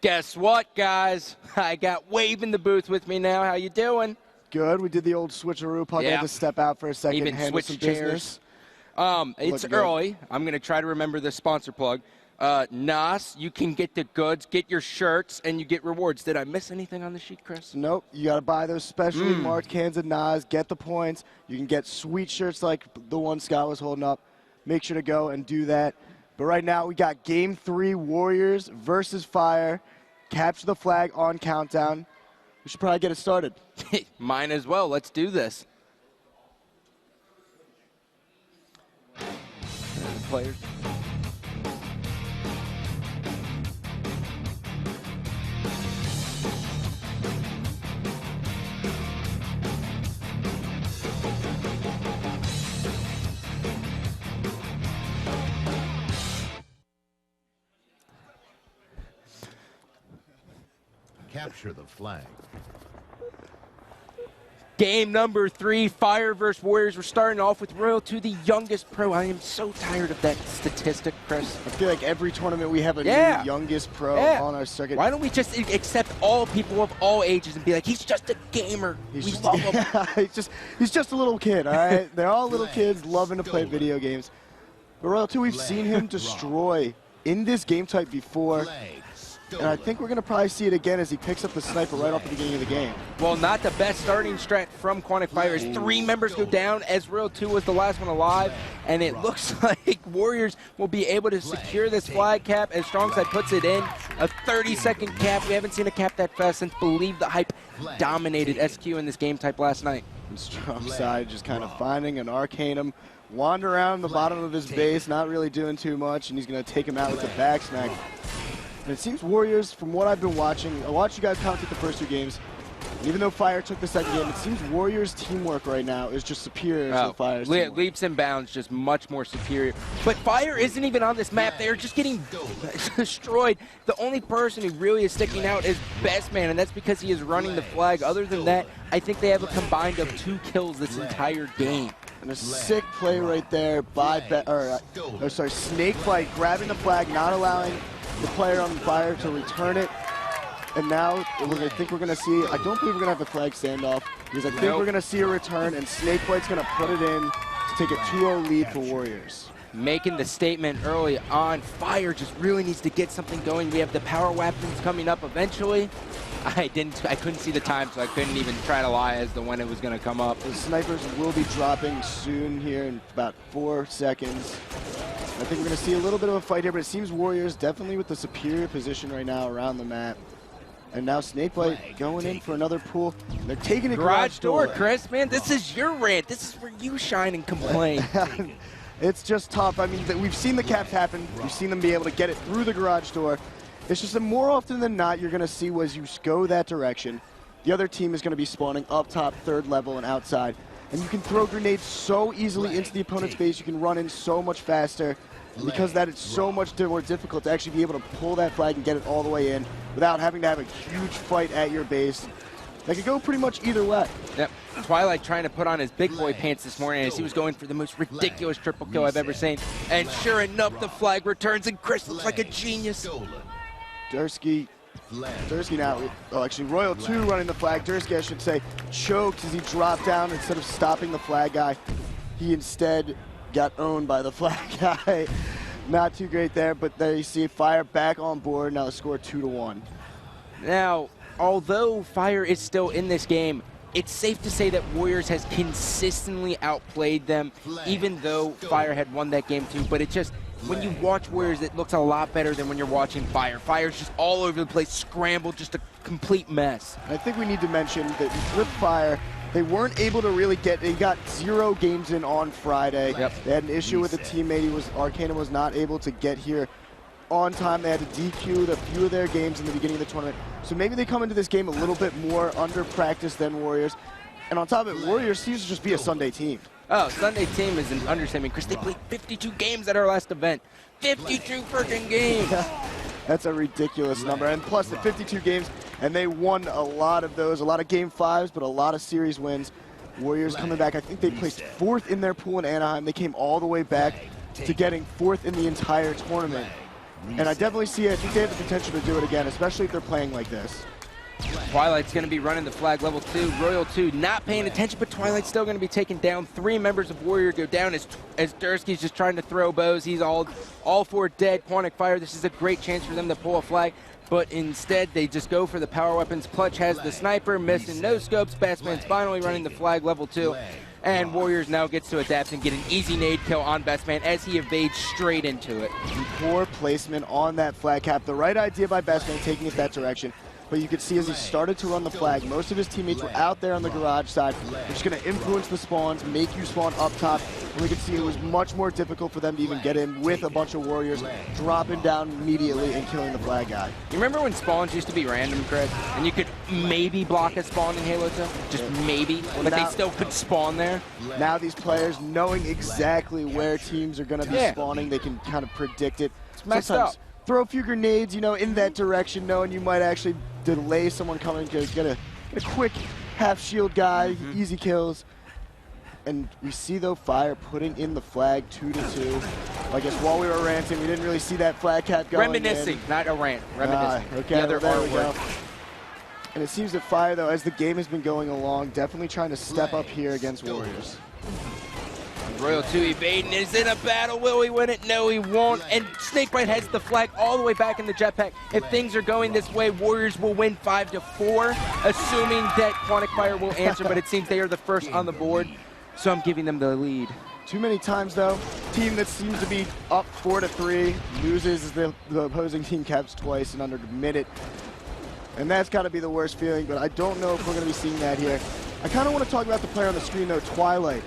Guess what, guys? I got Wave in the booth with me now. How you doing? Good. We did the old switcheroo. Puck had to step out for a second Even and handle switch some business. It's early. I'm going to try to remember the sponsor plug. NAS, you can get the goods, get your shirts, and you get rewards. Did I miss anything on the sheet, Chris? Nope. You got to buy those specially marked cans of NAS, get the points. You can get sweet shirts like the one Scott was holding up. Make sure to go and do that. But right now we got Game 3, Warriors versus Fire. Capture the flag on countdown. We should probably get it started. Mine as well. Let's do this. Players. Capture the flag. Game number 3, Fire versus Warriors. We're starting off with Royal 2, the youngest pro. I am so tired of that statistic, Chris. I feel like every tournament we have a new youngest pro on our circuit. Why don't we just accept all people of all ages and be like, he's just a gamer. We love him. he's just a little kid, all right? They're all little kids loving to play video games. But Royal 2, we've seen him destroy in this game type before. And I think we're going to probably see it again as he picks up the sniper right off the beginning of the game. Well, not the best starting strat from Quantic Fire as 3 members go down as Royal 2 was the last one alive. And it looks like Warriors will be able to secure this flag cap as Strongside puts it in. A 30-second cap. We haven't seen a cap that fast since Believe the Hype dominated SQ in this game type last night. And Strongside just kind of finding an Arcanum, wander around the bottom of his base, not really doing too much, and he's going to take him out with a back smack. And it seems Warriors, from what I've been watching, I watched you guys commentate the first 2 games. And even though Fire took the second game, it seems Warriors' teamwork right now is just superior to Fire's teamwork. Leaps and bounds, just much more superior. But Fire isn't even on this map. They're just getting destroyed. The only person who really is sticking out is Best Man, and that's because he is running the flag. Other than that, I think they have a combined of 2 kills this entire game. And a sick play right there by Snakeflight grabbing the flag, not allowing the player on Fire to return it. And now I think we're going to see, I don't believe we're going to have the flag standoff, because I think we're going to see a return, and Snakeflight's going to put it in to take a 2-0 lead for Warriors. Making the statement early on, Fire just really needs to get something going. We have the power weapons coming up eventually. I couldn't see the time, so I couldn't even try to lie as to when it was going to come up. The snipers will be dropping soon here in about 4 seconds. I think we're going to see a little bit of a fight here, but it seems Warriors definitely with the superior position right now around the map. And now Snakeflight going in for another pull. They're taking a garage door. Chris, man, this is your rant. This is where you shine and complain. It's just tough. I mean, we've seen the caps happen. We've seen them be able to get it through the garage door. It's just that more often than not, you're going to see as you go that direction, the other team is going to be spawning up top, 3rd level, and outside. And you can throw grenades so easily into the opponent's base. You can run in so much faster. And because that, it's so much more difficult to actually be able to pull that flag and get it all the way in without having to have a huge fight at your base. That could go pretty much either way. Yep. Twilight trying to put on his big boy pants this morning as he was going for the most ridiculous triple kill I've ever seen. And sure enough, the flag returns, and Chris looks like a genius. Dursky now, oh, actually Royal 2 running the flag. Dursky, I should say, choked as he dropped down instead of stopping the flag guy. He instead got owned by the flag guy. Not too great there, but there you see Fire back on board. Now the score 2-1. Now, although Fire is still in this game, it's safe to say that Warriors has consistently outplayed them, even though Fire had won that game too. But it just, when you watch Warriors, it looks a lot better than when you're watching Fire. Fire's just all over the place, scrambled, just a complete mess. I think we need to mention that with Fire, they weren't able to really they got 0 games in on Friday. Yep. They had an issue with a teammate. Arcanum was not able to get here on time. They had to DQ a few of their games in the beginning of the tournament. So maybe they come into this game a little bit more under practice than Warriors. And on top of it, Warriors seems to just be a Sunday team. Oh, Sunday team is an understatement, Chris. They played 52 games at our last event. 52 freaking games. That's a ridiculous number. And plus the 52 games, and they won a lot of those, a lot of game 5s, but a lot of series wins. Warriors coming back. I think they placed 4th in their pool in Anaheim. They came all the way back to getting 4th in the entire tournament. And I definitely see it. I think they have the potential to do it again, especially if they're playing like this. Twilight's going to be running the flag level 2. Royal 2 not paying attention, but Twilight's still going to be taken down. 3 members of Warrior go down as Dursky's just trying to throw bows. He's all 4 dead. Quantic fire. This is a great chance for them to pull a flag, but instead they just go for the power weapons. Clutch has the sniper, missing no scopes. Bestman's finally running the flag level 2. And Warriors now gets to adapt and get an easy nade kill on Bestman as he evades straight into it. Poor placement on that flag cap. The right idea by Bestman taking it that direction. But you could see as he started to run the flag, most of his teammates were out there on the garage side, which is going to influence the spawns, make you spawn up top. And we could see it was much more difficult for them to even get in with a bunch of Warriors dropping down immediately and killing the flag guy. You remember when spawns used to be random, Craig? And you could maybe block a spawn in Halo 2? Just maybe, but they still could spawn there. Now these players knowing exactly where teams are going to be spawning, they can kind of predict it. It's messed up. Throw a few grenades, you know, in that direction, knowing you might actually delay someone coming to get a quick half shield guy, easy kills. And we see though Fire putting in the flag 2-2. I guess while we were ranting, we didn't really see that flag cap going Reminiscing, not a rant. Reminiscing. Okay, the other there we go. And it seems that Fire though, as the game has been going along, definitely trying to step up here against Warriors. Royal 2 evading is in a battle. Will he win it? No, he won't. And Snakebite has the flag all the way back in the jetpack. If things are going this way, Warriors will win 5-4, assuming that Quantic Fire will answer, but it seems they are the first on the board, so I'm giving them the lead. Too many times, though. Team that seems to be up 4-3 loses as the opposing team caps twice in under a minute. And that's got to be the worst feeling, but I don't know if we're going to be seeing that here. I kind of want to talk about the player on the screen, though, Twilight.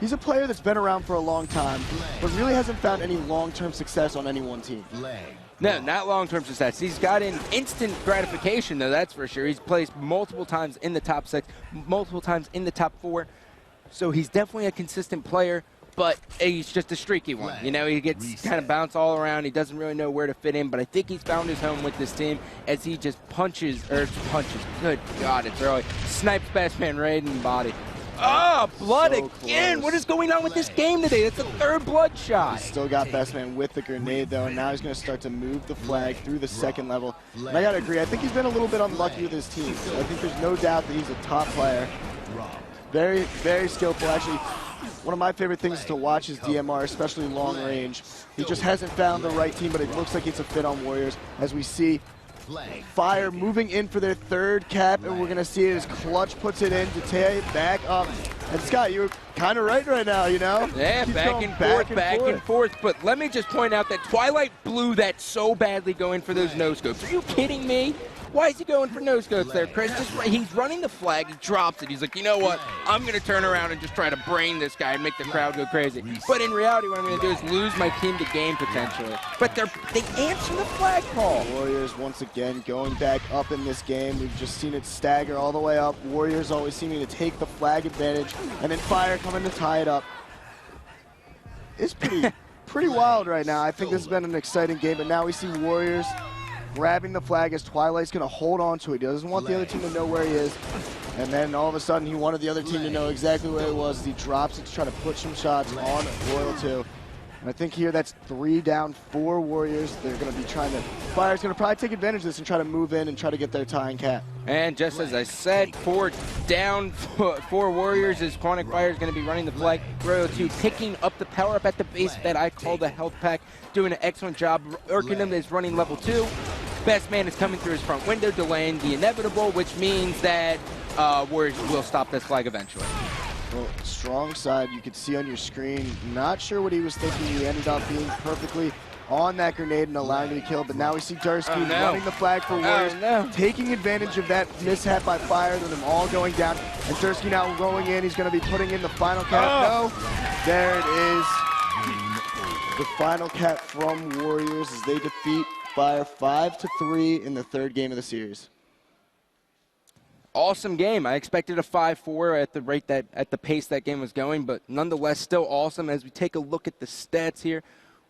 He's a player that's been around for a long time, but really hasn't found any long-term success on any one team. No, not long-term success. He's got an instant gratification, though, that's for sure. He's placed multiple times in the top 6, multiple times in the top 4. So he's definitely a consistent player, but he's just a streaky one. You know, he gets kind of bounced all around. He doesn't really know where to fit in, but I think he's found his home with this team as he just punches. Good God, it's early. Snipes Bestman right in the body. Oh, blood so again. close. What is going on with this game today? That's the 3rd blood shot. He's still got Bestman with the grenade, though, and now he's going to start to move the flag through the 2nd level. And I got to agree, I think he's been a little bit unlucky with his team. I think there's no doubt that he's a top player. Very, very skillful. Actually, one of my favorite things to watch is DMR, especially long range. He just hasn't found the right team, but it looks like it's a fit on Warriors, as we see Fire moving in for their 3rd cap, and we're going to see it as Clutch puts it in to tie it back up. And Scott, you're kind of right now, you know? Yeah, back and forth. But let me just point out that Twilight blew that so badly going for those no-scopes. Are you kidding me? Why is he going for no-scopes there, Chris? He's running the flag, he drops it. He's like, you know what? I'm going to turn around and just try to brain this guy and make the crowd go crazy. But in reality, what I'm going to do is lose my team to game potentially. But they answer the flag call. Warriors once again going back up in this game. We've just seen it stagger all the way up. Warriors always seeming to take the flag advantage, and then Fire coming to tie it up. It's pretty wild right now. I think this has been an exciting game, but now we see Warriors grabbing the flag as Twilight's going to hold on to it. He doesn't want the other team to know where he is. And then all of a sudden, he wanted the other team to know exactly where he was as he drops it to try to put some shots on Royal 2. And I think here that's 3 down, 4 Warriors. They're going to be trying to, Fire's going to probably take advantage of this and try to move in and try to get their tying cap. And just as I said, 4 down, 4 Warriors as Quantic Fire is going to be running the flag. Royal 2 picking up the power up at the base that I call the health pack, doing an excellent job. Urkinum is running level 2. Bestman is coming through his front window, delaying the inevitable, which means that Warriors will stop this flag eventually. Well, strong side, you could see on your screen. Not sure what he was thinking. He ended up being perfectly on that grenade and allowing him to kill. But now we see Dursky running the flag for Warriors, taking advantage of that mishap by Fire, with them all going down. And Dursky now going in. He's going to be putting in the final cap. No, there it is. The final cap from Warriors as they defeat Fire 5-3 in the 3rd game of the series. Awesome game. I expected a 5-4 at the rate at the pace that game was going, but nonetheless still awesome. As we take a look at the stats here,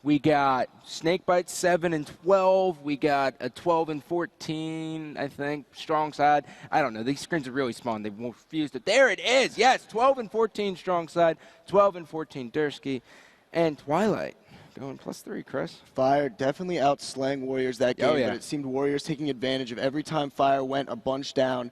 we got Snakebite 7-12. We got a 12-14, I think, strong side. I don't know. These screens are really small and they refused it. There it is. Yes, 12-14 strong side, 12-14 Dursky, and Twilight Going +3, Chris. Fire definitely outslang Warriors that game, Oh, yeah. but it seemed Warriors taking advantage of every time Fire went a bunch down.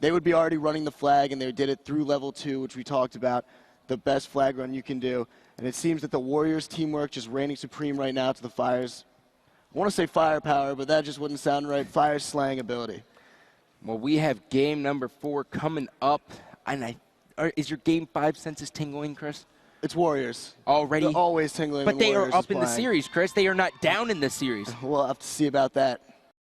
They would be already running the flag, and they did it through level 2, which we talked about, the best flag run you can do. And it seems that the Warriors' teamwork just reigning supreme right now to the Fire's, I want to say firepower, but that just wouldn't sound right, Fire's slang ability. Well, we have game number 4 coming up. And is your game 5 senses tingling, Chris? It's Warriors. Already? They're always tingling But when they Warriors are up is in the playing. series, Chris. They are not down in the series. We'll have to see about that.